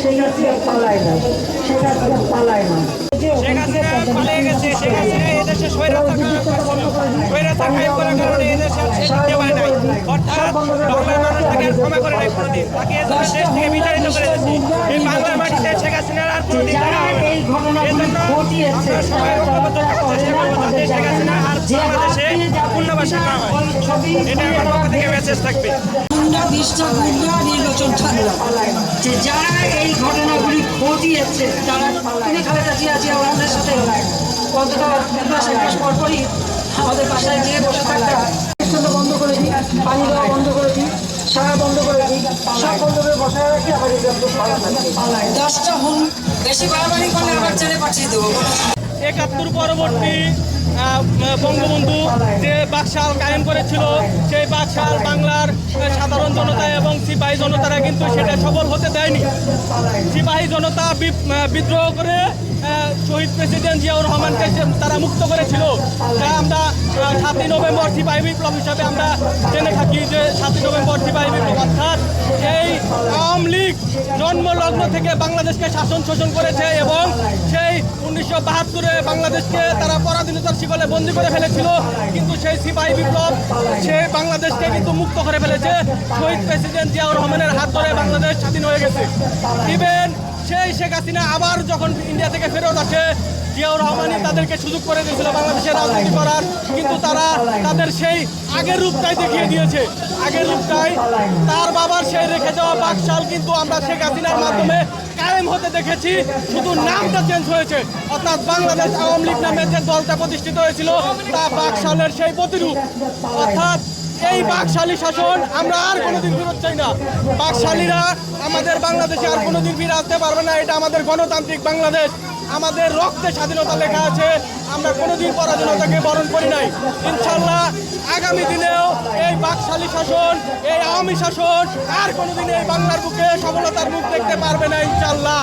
শেখ হাসিনা পালায় না, শেখ হাসিনা পালায় না। শেখ হাসিনা পালিয়ে গেছে। শেখ হাসিনা এদেশে স্বৈরাচার কায়েম করার কারণে এদেশে আর সে টিকতে পারে নাই। অর্থাৎ বাংলার মানুষ তাকে আর ক্ষমা করে নাই কোনোদিন। তাকে এজন্য দেশ থেকে বিতাড়িত করে দিয়েছে। এই বাংলার মাটিতে শেখ হাসিনার আর কোনোদিন জায়গা হবে না। এজন্য আমরা সবাই ঐক্যবদ্ধ থাকার চেষ্টা করবো যাতে শেখ হাসিনা আর বাংলাদেশে পুনর্বাসন না হয়। এটা আমার পক্ষ থেকে মেসেজ থাকবে। নির্বাচন থাকলো যে যারা এই ঘটনাগুলি ঘটিয়েছে তারা তিনি খালেদা জিয়া আমাদের সাথে অন্তত 2 মাস পরপরই আমাদের বাসায় গিয়ে বসে থাকতাম। বন্ধ করে দিই, পানি দেওয়া বন্ধ করে দিই, সারা বন্ধ করে দিই, সব বন্ধ করে বসায় রাখি। আবার 10টা বেশি বাড়াবাড়ি করলে আবার ছেড়ে পাঠিয়ে দেবো। 71 পরবর্তী বঙ্গবন্ধু যে বাকশাল কায়েম করেছিল, সেই বাকশাল বাংলার সাধারণ জনতা এবং সিপাহী জনতারা কিন্তু সেটা সফল হতে দেয়নি। সিপাহী জনতা বিদ্রোহ করে শহীদ প্রেসিডেন্ট জিয়াউর রহমানকে তারা মুক্ত করেছিল। যা আমরা 7ই নভেম্বর সিপাহী বিপ্লব হিসাবে আমরা জেনে থাকি যে 7ই নভেম্বর সিপাহী বিপ্লব। অর্থাৎ এই আওয়ামী লীগ জন্মলগ্ন থেকে বাংলাদেশকে শাসন শোষণ করেছে এবং সেই 1972-এ বাংলাদেশকে তারা পরাধীনতার শিকলে বন্দী করে ফেলেছিল। কিন্তু সেই সিপাহী বিপ্লব সে বাংলাদেশকে কিন্তু মুক্ত করে ফেলেছে। শহীদ প্রেসিডেন্ট জিয়াউর রহমানের হাত ধরে বাংলাদেশ স্বাধীন হয়ে গেছে। ইভেন সেই শেখ হাসিনা আবার যখন ইন্ডিয়া থেকে ফেরত আসে, জিয়াউর রহমানই তাদেরকে সুযোগ করে দিয়েছিল বাংলাদেশের রাজনীতি করার। কিন্তু তারা তাদের সেই আগের রূপটাই দেখিয়ে দিয়েছে। আগের রূপটাই তার বাবার সেই রেখে যাওয়া বাকশাল কিন্তু আমরা শেখ হাসিনার মাধ্যমে কায়েম হতে দেখেছি, শুধু নামটা চেঞ্জ হয়েছে। অর্থাৎ বাংলাদেশ আওয়ামী লীগ নামে যে দলটা প্রতিষ্ঠিত হয়েছিল তা বাকশালের সেই প্রতিরূপ। অর্থাৎ এই বাকশালী শাসন আমরা আর কোনোদিন ফিরত চাই না। বাকশালীরা আমাদের বাংলাদেশে আর কোনোদিন ফিরে আসতে পারবে না। এটা আমাদের গণতান্ত্রিক বাংলাদেশ, আমাদের রক্তে স্বাধীনতা লেখা আছে। আমরা কোনোদিন পরাধীনতাকে বরণ করি নাই। ইনশাল্লাহ আগামী দিনেও এই বাকশালী শাসন, এই আওয়ামী শাসন আর কোনোদিন এই বাংলার বুকে সফলতার মুখ দেখতে পারবে না ইনশাল্লাহ।